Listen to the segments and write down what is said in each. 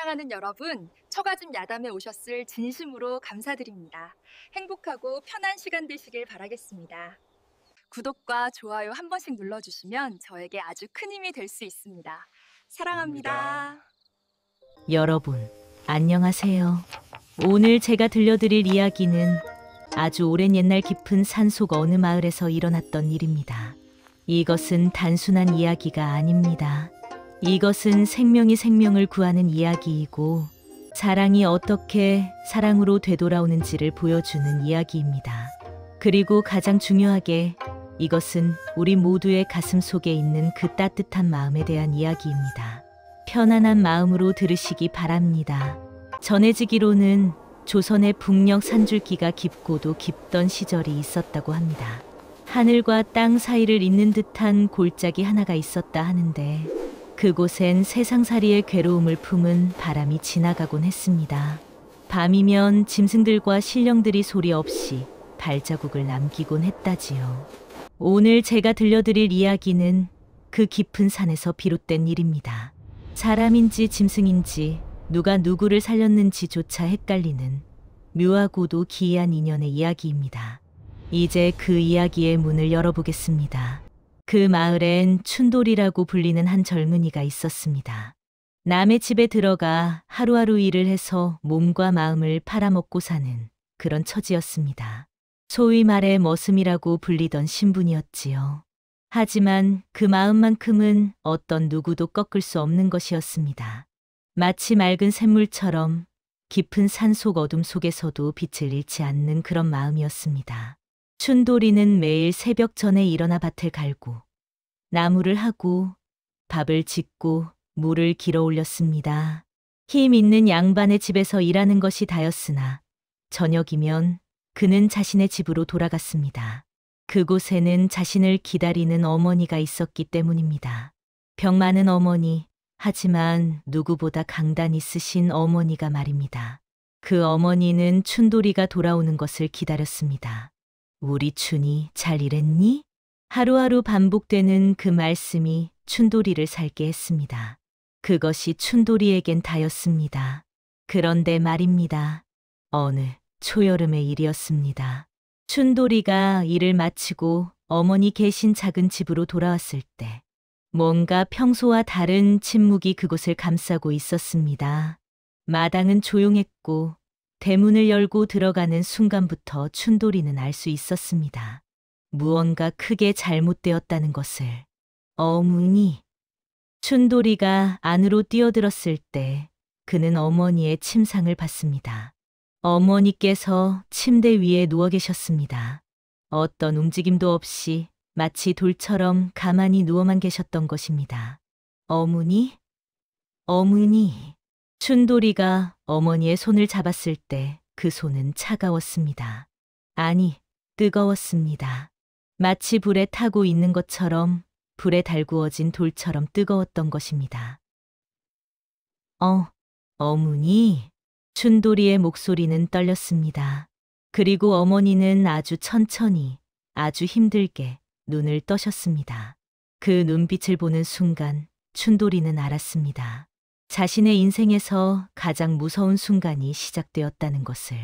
사랑하는 여러분, 처가집 야담에 오셨을 진심으로 감사드립니다. 행복하고 편한 시간 되시길 바라겠습니다. 구독과 좋아요 한 번씩 눌러주시면 저에게 아주 큰 힘이 될 수 있습니다. 사랑합니다. 여러분, 안녕하세요. 오늘 제가 들려드릴 이야기는 아주 오랜 옛날 깊은 산속 어느 마을에서 일어났던 일입니다. 이것은 단순한 이야기가 아닙니다. 이것은 생명이 생명을 구하는 이야기이고 사랑이 어떻게 사랑으로 되돌아오는지를 보여주는 이야기입니다. 그리고 가장 중요하게 이것은 우리 모두의 가슴 속에 있는 그 따뜻한 마음에 대한 이야기입니다. 편안한 마음으로 들으시기 바랍니다. 전해지기로는 조선의 북녘 산줄기가 깊고도 깊던 시절이 있었다고 합니다. 하늘과 땅 사이를 잇는 듯한 골짜기 하나가 있었다 하는데 그곳엔 세상살이의 괴로움을 품은 바람이 지나가곤 했습니다. 밤이면 짐승들과 신령들이 소리 없이 발자국을 남기곤 했다지요. 오늘 제가 들려드릴 이야기는 그 깊은 산에서 비롯된 일입니다. 사람인지 짐승인지 누가 누구를 살렸는지조차 헷갈리는 묘하고도 기이한 인연의 이야기입니다. 이제 그 이야기의 문을 열어보겠습니다. 그 마을엔 춘돌이라고 불리는 한 젊은이가 있었습니다. 남의 집에 들어가 하루하루 일을 해서 몸과 마음을 팔아먹고 사는 그런 처지였습니다. 소위 말해 머슴이라고 불리던 신분이었지요. 하지만 그 마음만큼은 어떤 누구도 꺾을 수 없는 것이었습니다. 마치 맑은 샘물처럼 깊은 산속 어둠 속에서도 빛을 잃지 않는 그런 마음이었습니다. 춘돌이는 매일 새벽 전에 일어나 밭을 갈고 나무를 하고 밥을 짓고 물을 길어 올렸습니다. 힘 있는 양반의 집에서 일하는 것이 다였으나 저녁이면 그는 자신의 집으로 돌아갔습니다. 그곳에는 자신을 기다리는 어머니가 있었기 때문입니다. 병 많은 어머니, 하지만 누구보다 강단 있으신 어머니가 말입니다. 그 어머니는 춘돌이가 돌아오는 것을 기다렸습니다. 우리 춘이 잘 일했니? 하루하루 반복되는 그 말씀이 춘돌이를 살게 했습니다. 그것이 춘돌이에겐 다였습니다. 그런데 말입니다. 어느 초여름의 일이었습니다. 춘돌이가 일을 마치고 어머니 계신 작은 집으로 돌아왔을 때 뭔가 평소와 다른 침묵이 그곳을 감싸고 있었습니다. 마당은 조용했고 대문을 열고 들어가는 순간부터 춘돌이는 알 수 있었습니다. 무언가 크게 잘못되었다는 것을. 어머니. 춘돌이가 안으로 뛰어들었을 때 그는 어머니의 침상을 봤습니다. 어머니께서 침대 위에 누워 계셨습니다. 어떤 움직임도 없이 마치 돌처럼 가만히 누워만 계셨던 것입니다. 어머니? 어머니. 춘돌이가 어머니의 손을 잡았을 때 그 손은 차가웠습니다. 아니, 뜨거웠습니다. 마치 불에 타고 있는 것처럼 불에 달구어진 돌처럼 뜨거웠던 것입니다. 어머니. 춘돌이의 목소리는 떨렸습니다. 그리고 어머니는 아주 천천히, 아주 힘들게 눈을 떠셨습니다. 그 눈빛을 보는 순간 춘돌이는 알았습니다. 자신의 인생에서 가장 무서운 순간이 시작되었다는 것을.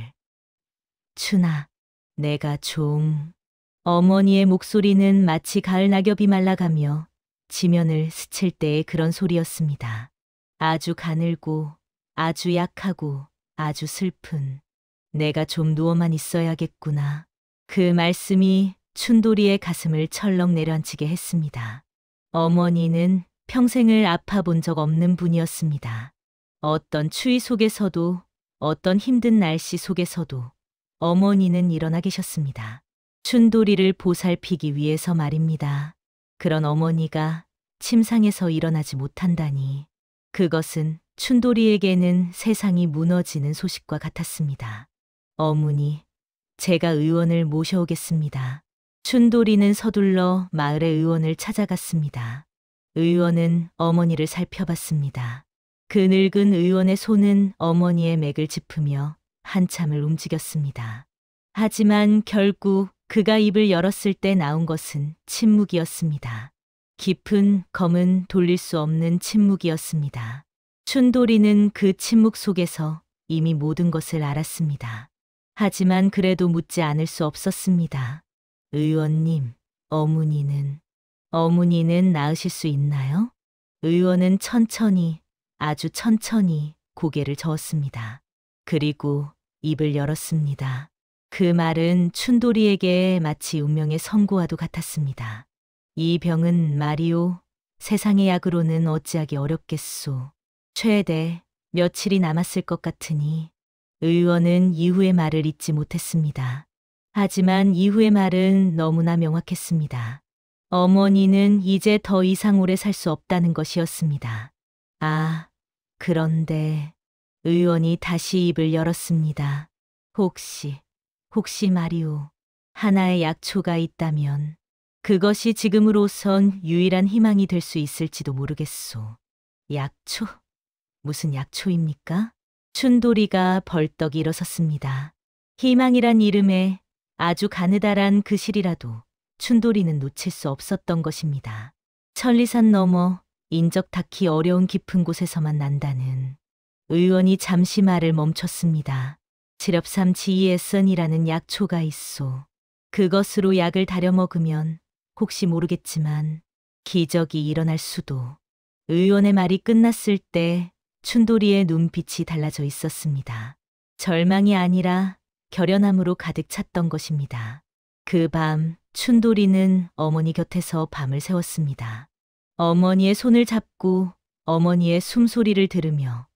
춘아, 내가 좀... 어머니의 목소리는 마치 가을 낙엽이 말라가며 지면을 스칠 때의 그런 소리였습니다. 아주 가늘고, 아주 약하고, 아주 슬픈. 내가 좀 누워만 있어야겠구나. 그 말씀이 춘돌이의 가슴을 철렁 내려앉히게 했습니다. 어머니는 평생을 아파본 적 없는 분이었습니다. 어떤 추위 속에서도 어떤 힘든 날씨 속에서도 어머니는 일어나 계셨습니다. 춘돌이를 보살피기 위해서 말입니다. 그런 어머니가 침상에서 일어나지 못한다니 그것은 춘돌이에게는 세상이 무너지는 소식과 같았습니다. 어머니, 제가 의원을 모셔오겠습니다. 춘돌이는 서둘러 마을의 의원을 찾아갔습니다. 의원은 어머니를 살펴봤습니다. 그 늙은 의원의 손은 어머니의 맥을 짚으며 한참을 움직였습니다. 하지만 결국 그가 입을 열었을 때 나온 것은 침묵이었습니다. 깊은 검은 돌릴 수 없는 침묵이었습니다. 춘돌이는 그 침묵 속에서 이미 모든 것을 알았습니다. 하지만 그래도 묻지 않을 수 없었습니다. 의원님, 어머니는 나으실 수 있나요? 의원은 천천히, 아주 천천히 고개를 저었습니다. 그리고 입을 열었습니다. 그 말은 춘돌이에게 마치 운명의 선고와도 같았습니다. 이 병은 말이오, 세상의 약으로는 어찌하기 어렵겠소. 최대 며칠이 남았을 것 같으니. 의원은 이후의 말을 잊지 못했습니다. 하지만 이후의 말은 너무나 명확했습니다. 어머니는 이제 더 이상 오래 살 수 없다는 것이었습니다. 아, 그런데 의원이 다시 입을 열었습니다. 혹시 말이오, 하나의 약초가 있다면 그것이 지금으로선 유일한 희망이 될 수 있을지도 모르겠소. 약초? 무슨 약초입니까? 춘돌이가 벌떡 일어섰습니다. 희망이란 이름에 아주 가느다란 그 실이라도 춘돌이는 놓칠 수 없었던 것입니다. 천리산 너머 인적 닿기 어려운 깊은 곳에서만 난다는. 의원이 잠시 말을 멈췄습니다. 지렵삼치이에선이라는 약초가 있소. 그것으로 약을 다려 먹으면 혹시 모르겠지만 기적이 일어날 수도. 의원의 말이 끝났을 때 춘돌이의 눈빛이 달라져 있었습니다. 절망이 아니라 결연함으로 가득 찼던 것입니다. 그 밤 춘돌이는 어머니 곁에서 밤을 새웠습니다. 어머니의 손을 잡고 어머니의 숨소리를 들으며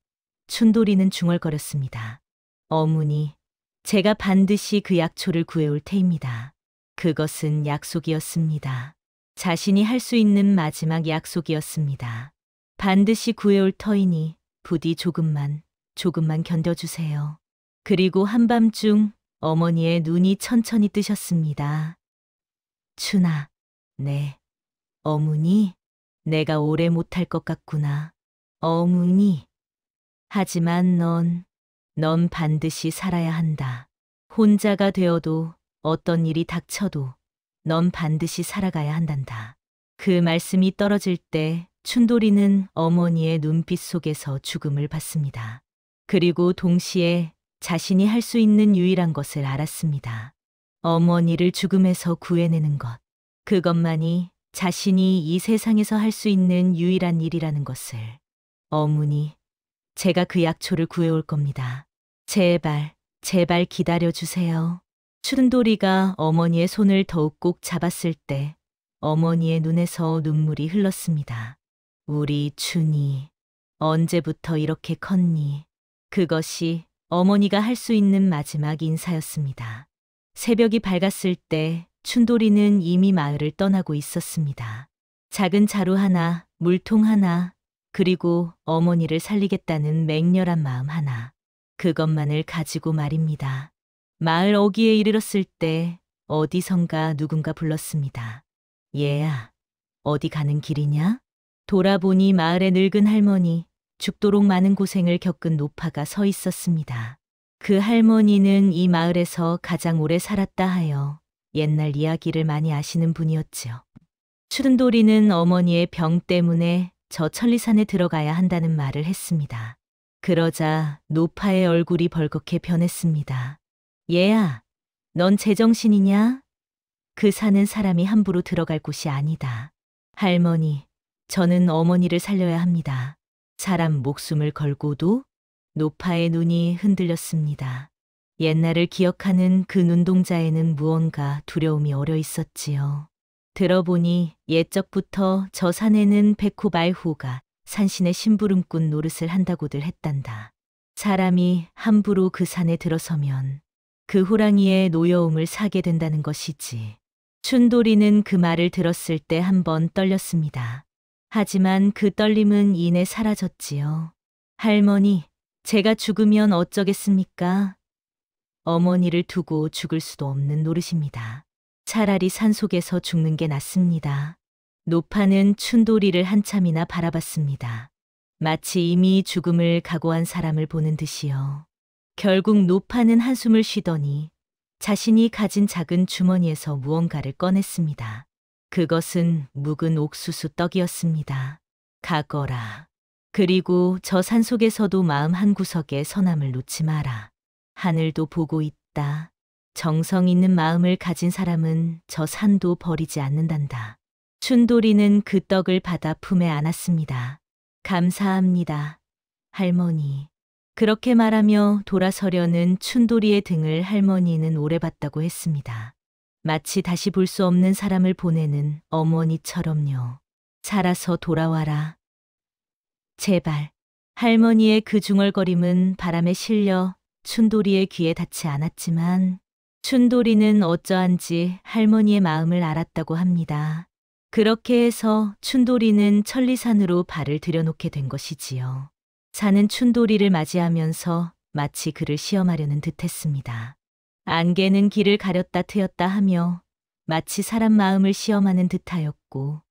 춘돌이는 중얼거렸습니다. 어머니, 제가 반드시 그 약초를 구해올 테입니다. 그것은 약속이었습니다. 자신이 할 수 있는 마지막 약속이었습니다. 반드시 구해올 터이니 부디 조금만 견뎌주세요. 그리고 한밤중 어머니의 눈이 천천히 뜨셨습니다. 춘아, 네. 어머니, 내가 오래 못할 것 같구나. 어머니. 하지만 넌 반드시 살아야 한다. 혼자가 되어도 어떤 일이 닥쳐도 넌 반드시 살아가야 한단다. 그 말씀이 떨어질 때 춘돌이는 어머니의 눈빛 속에서 죽음을 봤습니다. 그리고 동시에 자신이 할 수 있는 유일한 것을 알았습니다. 어머니를 죽음에서 구해내는 것. 그것만이 자신이 이 세상에서 할 수 있는 유일한 일이라는 것을. 어머니, 제가 그 약초를 구해올 겁니다. 제발 기다려주세요. 춘돌이가 어머니의 손을 더욱 꼭 잡았을 때 어머니의 눈에서 눈물이 흘렀습니다. 우리 춘이 언제부터 이렇게 컸니? 그것이 어머니가 할 수 있는 마지막 인사였습니다. 새벽이 밝았을 때 춘돌이는 이미 마을을 떠나고 있었습니다. 작은 자루 하나, 물통 하나, 그리고 어머니를 살리겠다는 맹렬한 마음 하나. 그것만을 가지고 말입니다. 마을 어귀에 이르렀을 때 어디선가 누군가 불렀습니다. 얘야, 어디 가는 길이냐? 돌아보니 마을의 늙은 할머니, 죽도록 많은 고생을 겪은 노파가 서 있었습니다. 그 할머니는 이 마을에서 가장 오래 살았다 하여 옛날 이야기를 많이 아시는 분이었지요. 춘돌이는 어머니의 병 때문에 저 천리산에 들어가야 한다는 말을 했습니다. 그러자 노파의 얼굴이 벌겋게 변했습니다. 얘야, 넌 제정신이냐? 그 산은 사람이 함부로 들어갈 곳이 아니다. 할머니, 저는 어머니를 살려야 합니다. 사람 목숨을 걸고도? 노파의 눈이 흔들렸습니다. 옛날을 기억하는 그 눈동자에는 무언가 두려움이 어려 있었지요. 들어보니 옛적부터 저 산에는 백호말호가 산신의 심부름꾼 노릇을 한다고들 했단다. 사람이 함부로 그 산에 들어서면 그 호랑이의 노여움을 사게 된다는 것이지. 춘돌이는 그 말을 들었을 때 한 번 떨렸습니다. 하지만 그 떨림은 이내 사라졌지요. 할머니, 제가 죽으면 어쩌겠습니까? 어머니를 두고 죽을 수도 없는 노릇입니다. 차라리 산속에서 죽는 게 낫습니다. 노파는 춘돌이를 한참이나 바라봤습니다. 마치 이미 죽음을 각오한 사람을 보는 듯이요. 결국 노파는 한숨을 쉬더니 자신이 가진 작은 주머니에서 무언가를 꺼냈습니다. 그것은 묵은 옥수수 떡이었습니다. 가거라. 그리고 저 산속에서도 마음 한구석에 서남을 놓지 마라. 하늘도 보고 있다. 정성 있는 마음을 가진 사람은 저 산도 버리지 않는단다. 춘돌이는 그 떡을 받아 품에 안았습니다. 감사합니다, 할머니. 그렇게 말하며 돌아서려는 춘돌이의 등을 할머니는 오래 봤다고 했습니다. 마치 다시 볼 수 없는 사람을 보내는 어머니처럼요. 살아서 돌아와라. 제발. 할머니의 그 중얼거림은 바람에 실려 춘돌이의 귀에 닿지 않았지만 춘돌이는 어쩌한지 할머니의 마음을 알았다고 합니다. 그렇게 해서 춘돌이는 천리산으로 발을 들여놓게 된 것이지요. 산은 춘돌이를 맞이하면서 마치 그를 시험하려는 듯했습니다. 안개는 길을 가렸다 트였다 하며 마치 사람 마음을 시험하는 듯하였고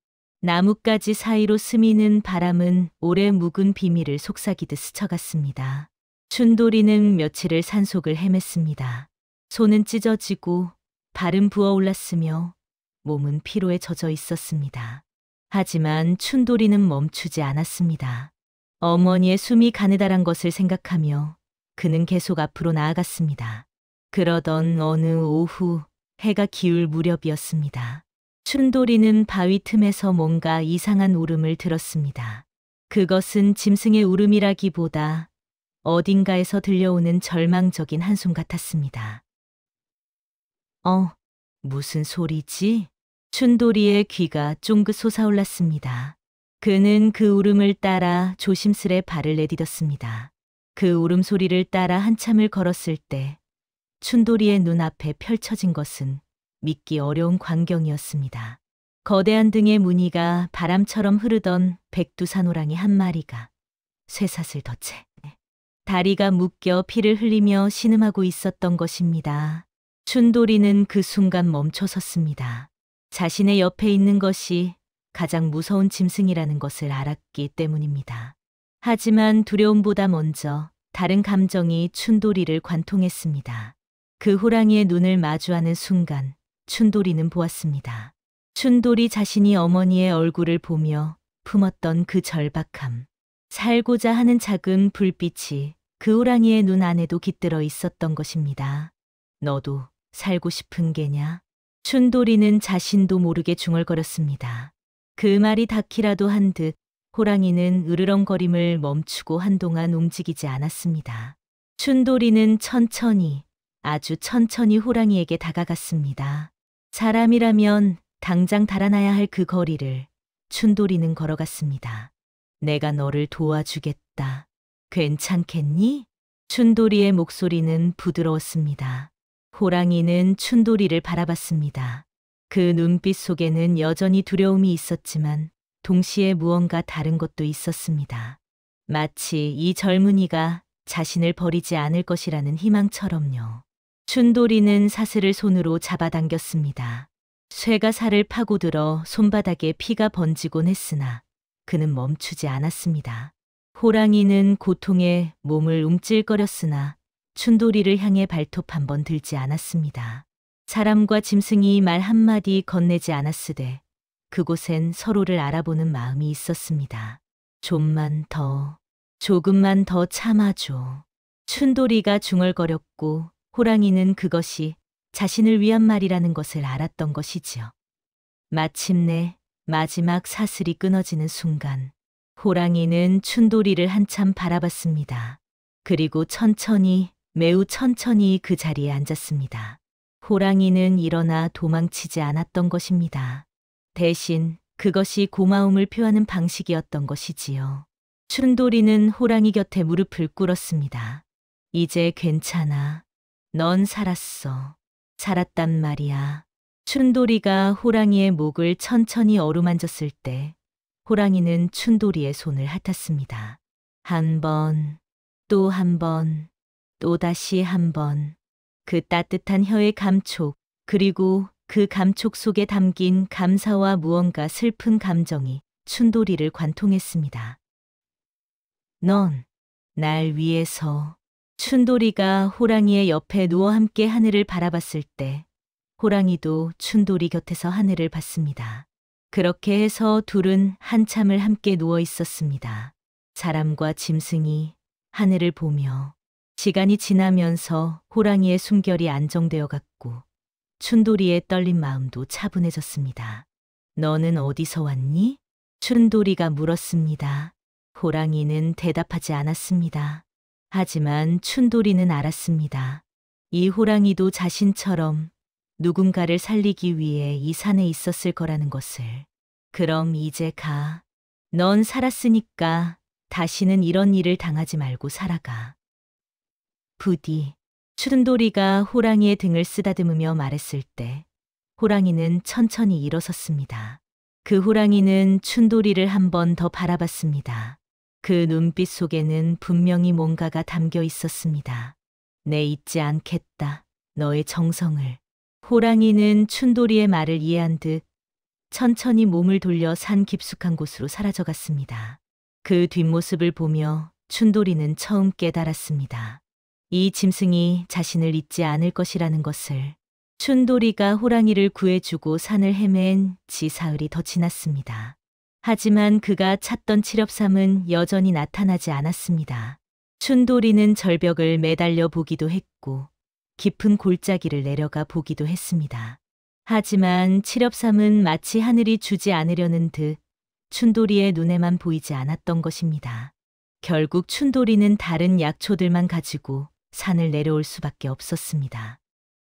나뭇가지 사이로 스미는 바람은 오래 묵은 비밀을 속삭이듯 스쳐갔습니다. 춘돌이는 며칠을 산속을 헤맸습니다. 손은 찢어지고 발은 부어올랐으며 몸은 피로에 젖어 있었습니다. 하지만 춘돌이는 멈추지 않았습니다. 어머니의 숨이 가느다란 것을 생각하며 그는 계속 앞으로 나아갔습니다. 그러던 어느 오후 해가 기울 무렵이었습니다. 춘돌이는 바위 틈에서 뭔가 이상한 울음을 들었습니다. 그것은 짐승의 울음이라기보다 어딘가에서 들려오는 절망적인 한숨 같았습니다. 무슨 소리지? 춘돌이의 귀가 쫑긋 솟아올랐습니다. 그는 그 울음을 따라 조심스레 발을 내디뎠습니다. 그 울음소리를 따라 한참을 걸었을 때 춘돌이의 눈앞에 펼쳐진 것은 믿기 어려운 광경이었습니다. 거대한 등의 무늬가 바람처럼 흐르던 백두산호랑이 한 마리가 쇠사슬 덫에 다리가 묶여 피를 흘리며 신음하고 있었던 것입니다. 춘돌이는 그 순간 멈춰 섰습니다. 자신의 옆에 있는 것이 가장 무서운 짐승이라는 것을 알았기 때문입니다. 하지만 두려움보다 먼저 다른 감정이 춘돌이를 관통했습니다. 그 호랑이의 눈을 마주하는 순간 춘돌이는 보았습니다. 춘돌이 자신이 어머니의 얼굴을 보며 품었던 그 절박함. 살고자 하는 작은 불빛이 그 호랑이의 눈 안에도 깃들어 있었던 것입니다. 너도 살고 싶은 게냐? 춘돌이는 자신도 모르게 중얼거렸습니다. 그 말이 닿기라도 한 듯 호랑이는 으르렁거림을 멈추고 한동안 움직이지 않았습니다. 춘돌이는 천천히, 아주 천천히 호랑이에게 다가갔습니다. 사람이라면 당장 달아나야 할 그 거리를 춘돌이는 걸어갔습니다. 내가 너를 도와주겠다. 괜찮겠니? 춘돌이의 목소리는 부드러웠습니다. 호랑이는 춘돌이를 바라봤습니다. 그 눈빛 속에는 여전히 두려움이 있었지만 동시에 무언가 다른 것도 있었습니다. 마치 이 젊은이가 자신을 버리지 않을 것이라는 희망처럼요. 춘돌이는 사슬을 손으로 잡아당겼습니다. 쇠가 살을 파고들어 손바닥에 피가 번지곤 했으나 그는 멈추지 않았습니다. 호랑이는 고통에 몸을 움찔거렸으나 춘돌이를 향해 발톱 한 번 들지 않았습니다. 사람과 짐승이 말 한마디 건네지 않았으되 그곳엔 서로를 알아보는 마음이 있었습니다. 조금만 더 참아줘. 춘돌이가 중얼거렸고 호랑이는 그것이 자신을 위한 말이라는 것을 알았던 것이지요. 마침내 마지막 사슬이 끊어지는 순간 호랑이는 춘돌이를 한참 바라봤습니다. 그리고 천천히, 매우 천천히 그 자리에 앉았습니다. 호랑이는 일어나 도망치지 않았던 것입니다. 대신 그것이 고마움을 표하는 방식이었던 것이지요. 춘돌이는 호랑이 곁에 무릎을 꿇었습니다. 이제 괜찮아. 넌 살았어. 살았단 말이야. 춘돌이가 호랑이의 목을 천천히 어루만졌을 때 호랑이는 춘돌이의 손을 핥았습니다. 한 번, 또 한 번, 또다시 한 번. 그 따뜻한 혀의 감촉, 그리고 그 감촉 속에 담긴 감사와 무언가 슬픈 감정이 춘돌이를 관통했습니다. 넌 날 위해서. 춘돌이가 호랑이의 옆에 누워 함께 하늘을 바라봤을 때 호랑이도 춘돌이 곁에서 하늘을 봤습니다. 그렇게 해서 둘은 한참을 함께 누워 있었습니다. 사람과 짐승이 하늘을 보며 시간이 지나면서 호랑이의 숨결이 안정되어 갔고 춘돌이의 떨린 마음도 차분해졌습니다. 너는 어디서 왔니? 춘돌이가 물었습니다. 호랑이는 대답하지 않았습니다. 하지만 춘돌이는 알았습니다. 이 호랑이도 자신처럼 누군가를 살리기 위해 이 산에 있었을 거라는 것을. 그럼 이제 가. 넌 살았으니까 다시는 이런 일을 당하지 말고 살아가. 부디 춘돌이가 호랑이의 등을 쓰다듬으며 말했을 때 호랑이는 천천히 일어섰습니다. 그 호랑이는 춘돌이를 한 번 더 바라봤습니다. 그 눈빛 속에는 분명히 뭔가가 담겨 있었습니다. 내 잊지 않겠다. 너의 정성을. 호랑이는 춘돌이의 말을 이해한 듯 천천히 몸을 돌려 산 깊숙한 곳으로 사라져갔습니다. 그 뒷모습을 보며 춘돌이는 처음 깨달았습니다. 이 짐승이 자신을 잊지 않을 것이라는 것을. 춘돌이가 호랑이를 구해주고 산을 헤맨 지 사흘이 더 지났습니다. 하지만 그가 찾던 칠엽삼은 여전히 나타나지 않았습니다. 춘돌이는 절벽을 매달려 보기도 했고 깊은 골짜기를 내려가 보기도 했습니다. 하지만 칠엽삼은 마치 하늘이 주지 않으려는 듯 춘돌이의 눈에만 보이지 않았던 것입니다. 결국 춘돌이는 다른 약초들만 가지고 산을 내려올 수밖에 없었습니다.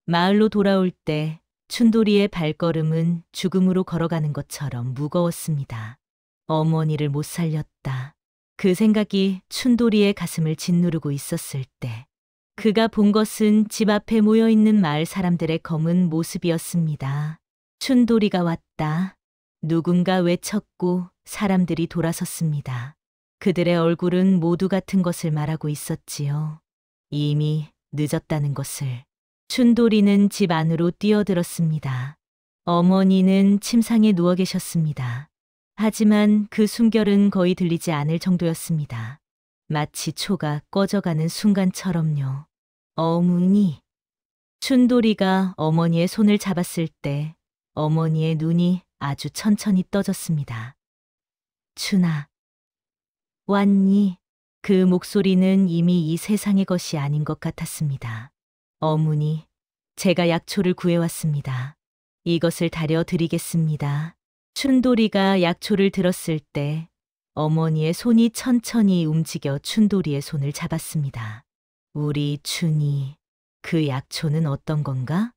마을로 돌아올 때 춘돌이의 발걸음은 죽음으로 걸어가는 것처럼 무거웠습니다. 어머니를 못 살렸다. 그 생각이 춘돌이의 가슴을 짓누르고 있었을 때 그가 본 것은 집 앞에 모여있는 마을 사람들의 검은 모습이었습니다. 춘돌이가 왔다. 누군가 외쳤고 사람들이 돌아섰습니다. 그들의 얼굴은 모두 같은 것을 말하고 있었지요. 이미 늦었다는 것을. 춘돌이는 집 안으로 뛰어들었습니다. 어머니는 침상에 누워 계셨습니다. 하지만 그 숨결은 거의 들리지 않을 정도였습니다. 마치 초가 꺼져가는 순간처럼요. 어머니. 춘돌이가 어머니의 손을 잡았을 때 어머니의 눈이 아주 천천히 떠졌습니다. 춘아. 왔니? 그 목소리는 이미 이 세상의 것이 아닌 것 같았습니다. 어머니, 제가 약초를 구해왔습니다. 이것을 다려 드리겠습니다. 춘돌이가 약초를 들었을 때 어머니의 손이 천천히 움직여 춘돌이의 손을 잡았습니다. 우리 춘이, 그 약초는 어떤 건가?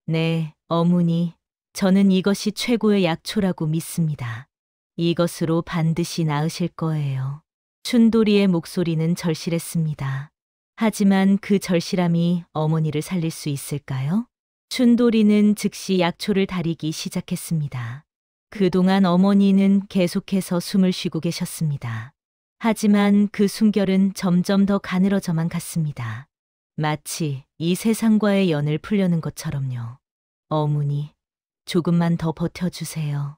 네, 어머니, 저는 이것이 최고의 약초라고 믿습니다. 이것으로 반드시 나으실 거예요. 춘돌이의 목소리는 절실했습니다. 하지만 그 절실함이 어머니를 살릴 수 있을까요? 춘돌이는 즉시 약초를 다리기 시작했습니다. 그동안 어머니는 계속해서 숨을 쉬고 계셨습니다. 하지만 그 숨결은 점점 더 가늘어져만 갔습니다. 마치 이 세상과의 연을 풀려는 것처럼요. 어머니, 조금만 더 버텨주세요.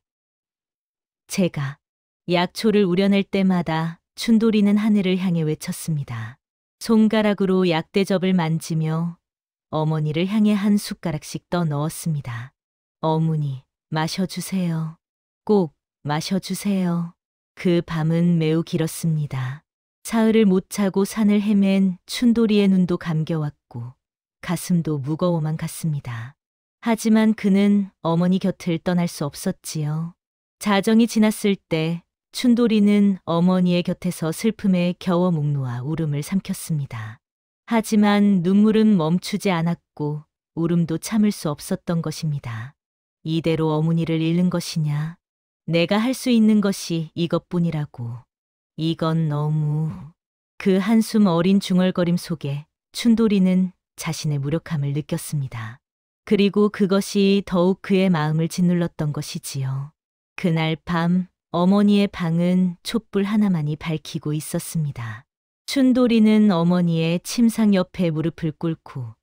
제가 약초를 우려낼 때마다 춘돌이는 하늘을 향해 외쳤습니다. 손가락으로 약대접을 만지며 어머니를 향해 한 숟가락씩 떠 넣었습니다. 어머니, 마셔주세요. 꼭 마셔주세요. 그 밤은 매우 길었습니다. 사흘을 못 자고 산을 헤맨 춘돌이의 눈도 감겨왔고 가슴도 무거워만 갔습니다. 하지만 그는 어머니 곁을 떠날 수 없었지요. 자정이 지났을 때 춘돌이는 어머니의 곁에서 슬픔에 겨워 목 놓아 울음을 삼켰습니다. 하지만 눈물은 멈추지 않았고 울음도 참을 수 없었던 것입니다. 이대로 어머니를 잃는 것이냐? 내가 할 수 있는 것이 이것뿐이라고. 이건 너무... 그 한숨 어린 중얼거림 속에 춘돌이는 자신의 무력함을 느꼈습니다. 그리고 그것이 더욱 그의 마음을 짓눌렀던 것이지요. 그날 밤 어머니의 방은 촛불 하나만이 밝히고 있었습니다. 춘돌이는 어머니의 침상 옆에 무릎을 꿇고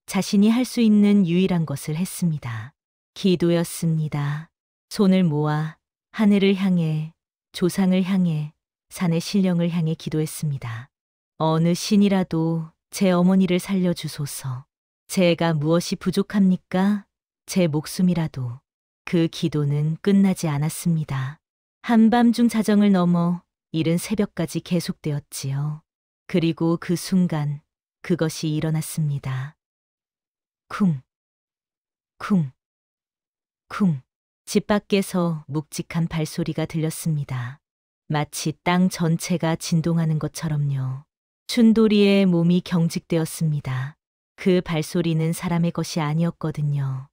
자신이 할 수 있는 유일한 것을 했습니다. 기도였습니다. 손을 모아 하늘을 향해, 조상을 향해, 산의 신령을 향해 기도했습니다. 어느 신이라도 제 어머니를 살려주소서. 제가 무엇이 부족합니까? 제 목숨이라도. 그 기도는 끝나지 않았습니다. 한밤중 자정을 넘어 이른 새벽까지 계속되었지요. 그리고 그 순간 그것이 일어났습니다. 쿵, 쿵, 쿵. 집 밖에서 묵직한 발소리가 들렸습니다. 마치 땅 전체가 진동하는 것처럼요. 춘돌이의 몸이 경직되었습니다. 그 발소리는 사람의 것이 아니었거든요.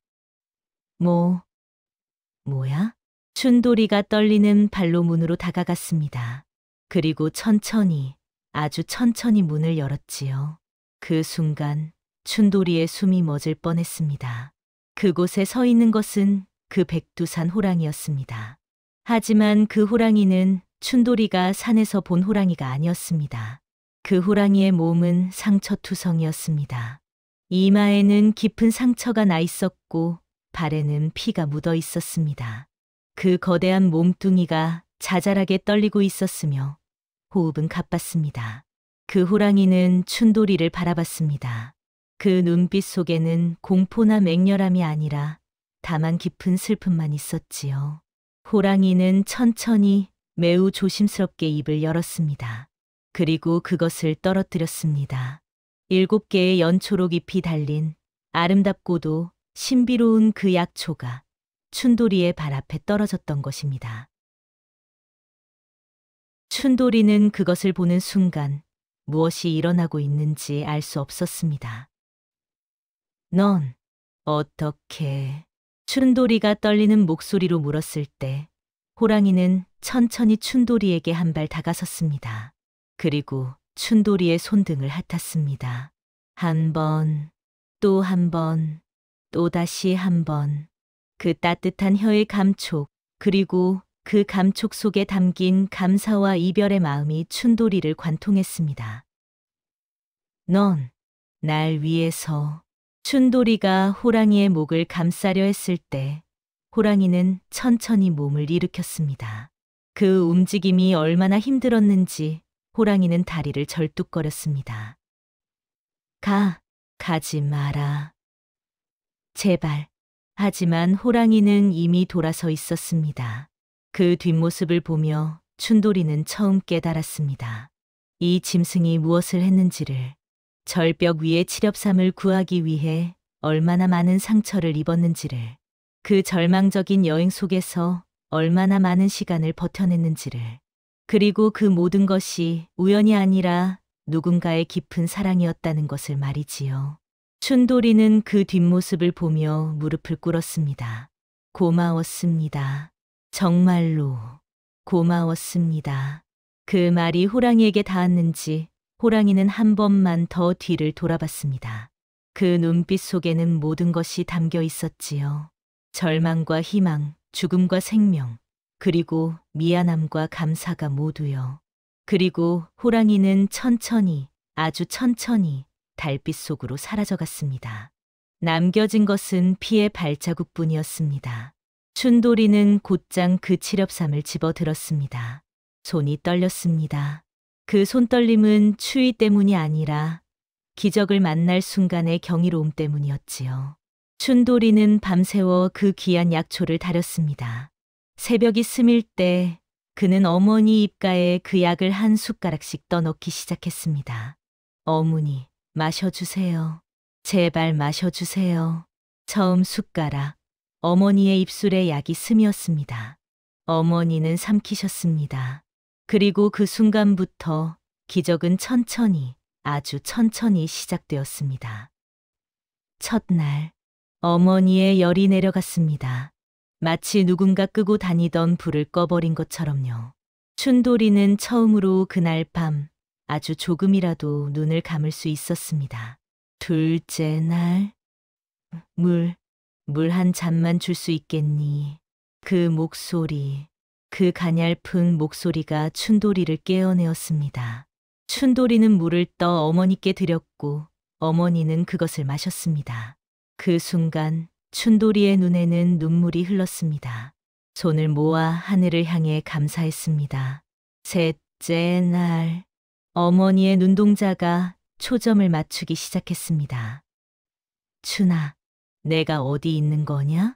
뭐야? 춘돌이가 떨리는 발로 문으로 다가갔습니다. 그리고 천천히, 아주 천천히 문을 열었지요. 그 순간 춘돌이의 숨이 멎을 뻔했습니다. 그곳에 서 있는 것은 그 백두산 호랑이였습니다. 하지만 그 호랑이는 춘돌이가 산에서 본 호랑이가 아니었습니다. 그 호랑이의 몸은 상처투성이었습니다. 이마에는 깊은 상처가 나 있었고 발에는 피가 묻어 있었습니다. 그 거대한 몸뚱이가 자잘하게 떨리고 있었으며 호흡은 가빴습니다. 그 호랑이는 춘돌이를 바라봤습니다. 그 눈빛 속에는 공포나 맹렬함이 아니라 다만 깊은 슬픔만 있었지요. 호랑이는 천천히 매우 조심스럽게 입을 열었습니다. 그리고 그것을 떨어뜨렸습니다. 7개의 연초록 잎이 달린 아름답고도 신비로운 그 약초가 춘돌이의 발 앞에 떨어졌던 것입니다. 춘돌이는 그것을 보는 순간 무엇이 일어나고 있는지 알 수 없었습니다. 넌 어떻게? 춘돌이가 떨리는 목소리로 물었을 때 호랑이는 천천히 춘돌이에게 한 발 다가섰습니다. 그리고 춘돌이의 손등을 핥았습니다. 한 번, 또 한 번, 또다시 한 번. 그 따뜻한 혀의 감촉, 그리고 그 감촉 속에 담긴 감사와 이별의 마음이 춘돌이를 관통했습니다. 넌 날 위해서. 춘돌이가 호랑이의 목을 감싸려 했을 때 호랑이는 천천히 몸을 일으켰습니다. 그 움직임이 얼마나 힘들었는지 호랑이는 다리를 절뚝거렸습니다. 가지 마라. 제발. 하지만 호랑이는 이미 돌아서 있었습니다. 그 뒷모습을 보며 춘돌이는 처음 깨달았습니다. 이 짐승이 무엇을 했는지를, 절벽 위의 칠엽삼을 구하기 위해 얼마나 많은 상처를 입었는지를, 그 절망적인 여행 속에서 얼마나 많은 시간을 버텨냈는지를, 그리고 그 모든 것이 우연이 아니라 누군가의 깊은 사랑이었다는 것을 말이지요. 춘돌이는 그 뒷모습을 보며 무릎을 꿇었습니다. 고마웠습니다. 정말로 고마웠습니다. 그 말이 호랑이에게 닿았는지 호랑이는 한 번만 더 뒤를 돌아봤습니다. 그 눈빛 속에는 모든 것이 담겨 있었지요. 절망과 희망, 죽음과 생명, 그리고 미안함과 감사가 모두요. 그리고 호랑이는 천천히, 아주 천천히 달빛 속으로 사라져갔습니다. 남겨진 것은 피의 발자국뿐이었습니다. 춘돌이는 곧장 그 칠엽삼을 집어들었습니다. 손이 떨렸습니다. 그 손떨림은 추위 때문이 아니라 기적을 만날 순간의 경이로움 때문이었지요. 춘돌이는 밤새워 그 귀한 약초를 다렸습니다. 새벽이 스밀 때 그는 어머니 입가에 그 약을 한 숟가락씩 떠넣기 시작했습니다. 어머니, 마셔주세요. 제발 마셔주세요. 처음 숟가락, 어머니의 입술에 약이 스미었습니다. 어머니는 삼키셨습니다. 그리고 그 순간부터 기적은 천천히, 아주 천천히 시작되었습니다. 첫날, 어머니의 열이 내려갔습니다. 마치 누군가 끄고 다니던 불을 꺼버린 것처럼요. 춘돌이는 처음으로 그날 밤 아주 조금이라도 눈을 감을 수 있었습니다. 둘째 날, 물 한 잔만 줄 수 있겠니? 그 목소리, 그 가냘픈 목소리가 춘돌이를 깨어내었습니다. 춘돌이는 물을 떠 어머니께 드렸고 어머니는 그것을 마셨습니다. 그 순간 춘돌이의 눈에는 눈물이 흘렀습니다. 손을 모아 하늘을 향해 감사했습니다. 셋째 날, 어머니의 눈동자가 초점을 맞추기 시작했습니다. 춘아, 내가 어디 있는 거냐?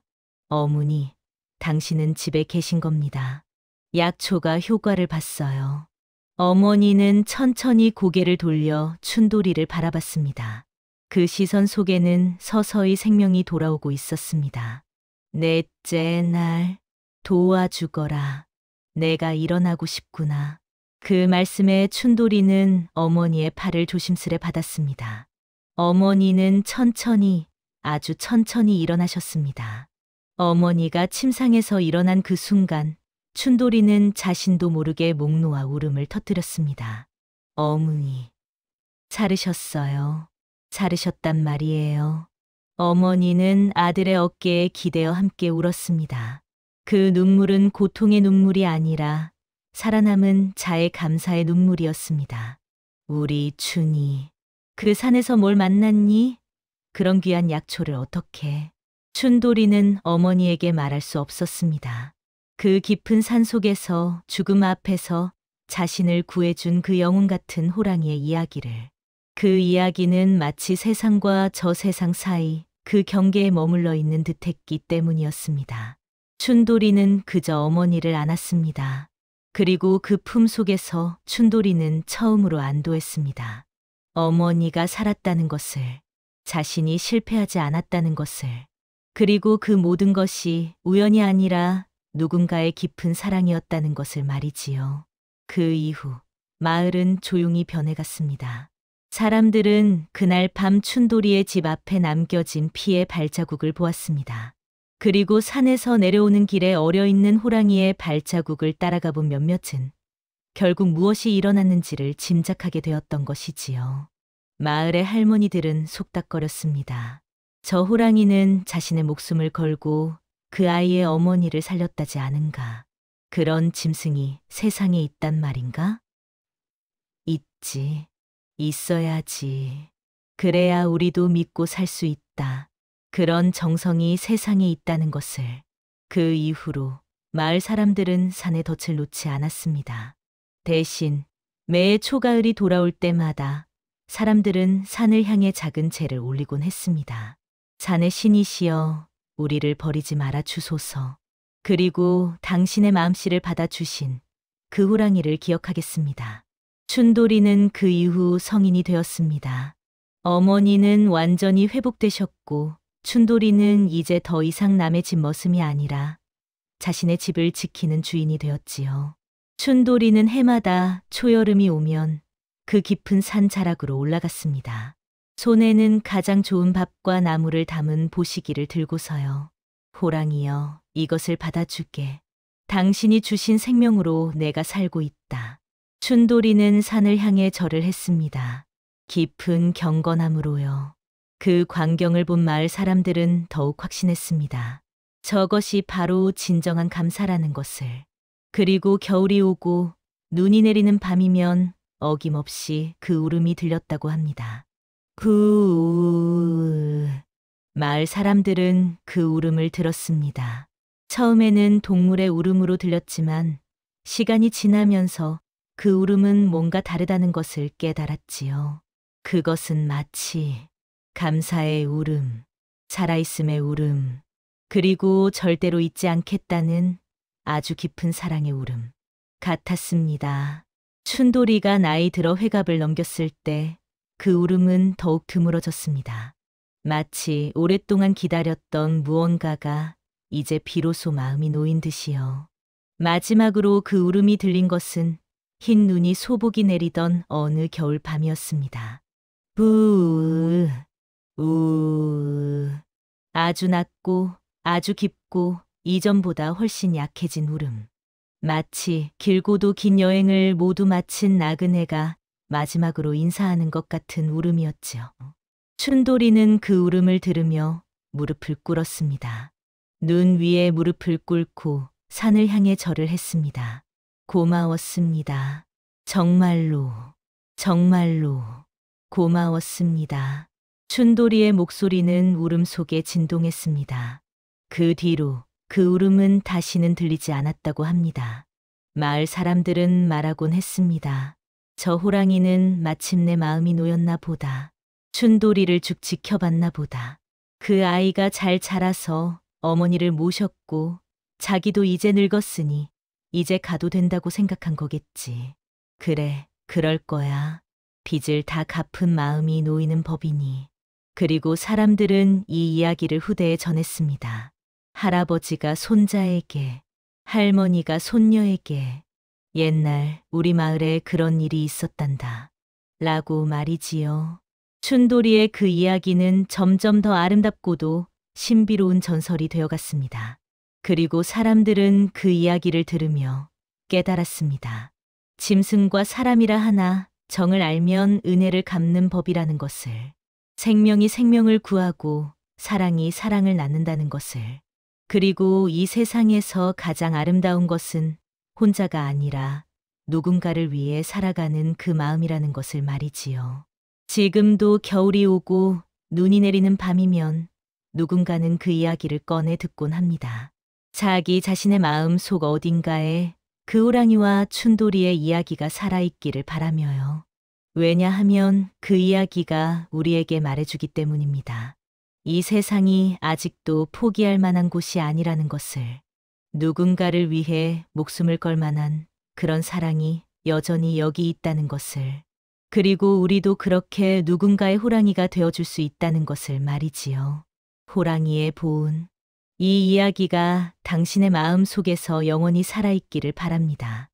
어머니, 당신은 집에 계신 겁니다. 약초가 효과를 봤어요. 어머니는 천천히 고개를 돌려 춘돌이를 바라봤습니다. 그 시선 속에는 서서히 생명이 돌아오고 있었습니다. 넷째 날, 도와주거라. 내가 일어나고 싶구나. 그 말씀에 춘돌이는 어머니의 팔을 조심스레 받았습니다. 어머니는 천천히, 아주 천천히 일어나셨습니다. 어머니가 침상에서 일어난 그 순간, 춘돌이는 자신도 모르게 목 놓아 울음을 터뜨렸습니다. 어머니, 자르셨어요. 자르셨단 말이에요. 어머니는 아들의 어깨에 기대어 함께 울었습니다. 그 눈물은 고통의 눈물이 아니라 살아남은 자의 감사의 눈물이었습니다. 우리 춘이, 그 산에서 뭘 만났니? 그런 귀한 약초를 어떻게? 춘돌이는 어머니에게 말할 수 없었습니다. 그 깊은 산 속에서 죽음 앞에서 자신을 구해준 그 영웅 같은 호랑이의 이야기를. 그 이야기는 마치 세상과 저 세상 사이 그 경계에 머물러 있는 듯했기 때문이었습니다. 춘돌이는 그저 어머니를 안았습니다. 그리고 그 품 속에서 춘돌이는 처음으로 안도했습니다. 어머니가 살았다는 것을, 자신이 실패하지 않았다는 것을, 그리고 그 모든 것이 우연이 아니라 누군가의 깊은 사랑이었다는 것을 말이지요. 그 이후 마을은 조용히 변해갔습니다. 사람들은 그날 밤 춘돌이의 집 앞에 남겨진 피의 발자국을 보았습니다. 그리고 산에서 내려오는 길에 어려있는 호랑이의 발자국을 따라가 본 몇몇은 결국 무엇이 일어났는지를 짐작하게 되었던 것이지요. 마을의 할머니들은 속닥거렸습니다. 저 호랑이는 자신의 목숨을 걸고 그 아이의 어머니를 살렸다지 않은가? 그런 짐승이 세상에 있단 말인가? 있지. 있어야지. 그래야 우리도 믿고 살 수 있다. 그런 정성이 세상에 있다는 것을. 그 이후로 마을 사람들은 산의 덫을 놓지 않았습니다. 대신 매해 초가을이 돌아올 때마다 사람들은 산을 향해 작은 제를 올리곤 했습니다. 산의 신이시여, 우리를 버리지 말아 주소서. 그리고 당신의 마음씨를 받아주신 그 호랑이를 기억하겠습니다. 춘돌이는 그 이후 성인이 되었습니다. 어머니는 완전히 회복되셨고 춘돌이는 이제 더 이상 남의 집 머슴이 아니라 자신의 집을 지키는 주인이 되었지요. 춘돌이는 해마다 초여름이 오면 그 깊은 산 자락으로 올라갔습니다. 손에는 가장 좋은 밥과 나물을 담은 보시기를 들고서요. 호랑이여, 이것을 받아주게. 당신이 주신 생명으로 내가 살고 있다. 춘돌이는 산을 향해 절을 했습니다. 깊은 경건함으로요. 그 광경을 본 마을 사람들은 더욱 확신했습니다. 저것이 바로 진정한 감사라는 것을. 그리고 겨울이 오고 눈이 내리는 밤이면 어김없이 그 울음이 들렸다고 합니다. 구 마을 사람들은 그 울음을 들었습니다. 처음에는 동물의 울음으로 들렸지만 시간이 지나면서 그 울음은 뭔가 다르다는 것을 깨달았지요. 그것은 마치 감사의 울음, 살아있음의 울음, 그리고 절대로 잊지 않겠다는 아주 깊은 사랑의 울음 같았습니다. 춘돌이가 나이 들어 회갑을 넘겼을 때 그 울음은 더욱 드물어졌습니다. 마치 오랫동안 기다렸던 무언가가 이제 비로소 마음이 놓인 듯이요. 마지막으로 그 울음이 들린 것은 흰 눈이 소복이 내리던 어느 겨울 밤이었습니다. 우, 아주 낮고 아주 깊고 이전보다 훨씬 약해진 울음. 마치 길고도 긴 여행을 모두 마친 나그네가 마지막으로 인사하는 것 같은 울음이었지요. 춘돌이는 그 울음을 들으며 무릎을 꿇었습니다. 눈 위에 무릎을 꿇고 산을 향해 절을 했습니다. 고마웠습니다. 정말로, 정말로 고마웠습니다. 춘돌이의 목소리는 울음 속에 진동했습니다. 그 뒤로 그 울음은 다시는 들리지 않았다고 합니다. 마을 사람들은 말하곤 했습니다. 저 호랑이는 마침내 마음이 놓였나 보다. 춘돌이를 죽 지켜봤나 보다. 그 아이가 잘 자라서 어머니를 모셨고 자기도 이제 늙었으니 이제 가도 된다고 생각한 거겠지. 그래, 그럴 거야. 빚을 다 갚은 마음이 놓이는 법이니. 그리고 사람들은 이 이야기를 후대에 전했습니다. 할아버지가 손자에게, 할머니가 손녀에게 옛날 우리 마을에 그런 일이 있었단다. 라고 말이지요. 춘돌이의 그 이야기는 점점 더 아름답고도 신비로운 전설이 되어갔습니다. 그리고 사람들은 그 이야기를 들으며 깨달았습니다. 짐승과 사람이라 하나 정을 알면 은혜를 갚는 법이라는 것을. 생명이 생명을 구하고 사랑이 사랑을 낳는다는 것을. 그리고 이 세상에서 가장 아름다운 것은 혼자가 아니라 누군가를 위해 살아가는 그 마음이라는 것을 말이지요. 지금도 겨울이 오고 눈이 내리는 밤이면 누군가는 그 이야기를 꺼내 듣곤 합니다. 자기 자신의 마음 속 어딘가에 그 호랑이와 춘돌이의 이야기가 살아있기를 바라며요. 왜냐하면 그 이야기가 우리에게 말해주기 때문입니다. 이 세상이 아직도 포기할 만한 곳이 아니라는 것을. 누군가를 위해 목숨을 걸 만한 그런 사랑이 여전히 여기 있다는 것을. 그리고 우리도 그렇게 누군가의 호랑이가 되어줄 수 있다는 것을 말이지요. 호랑이의 보은. 이 이야기가 당신의 마음 속에서 영원히 살아있기를 바랍니다.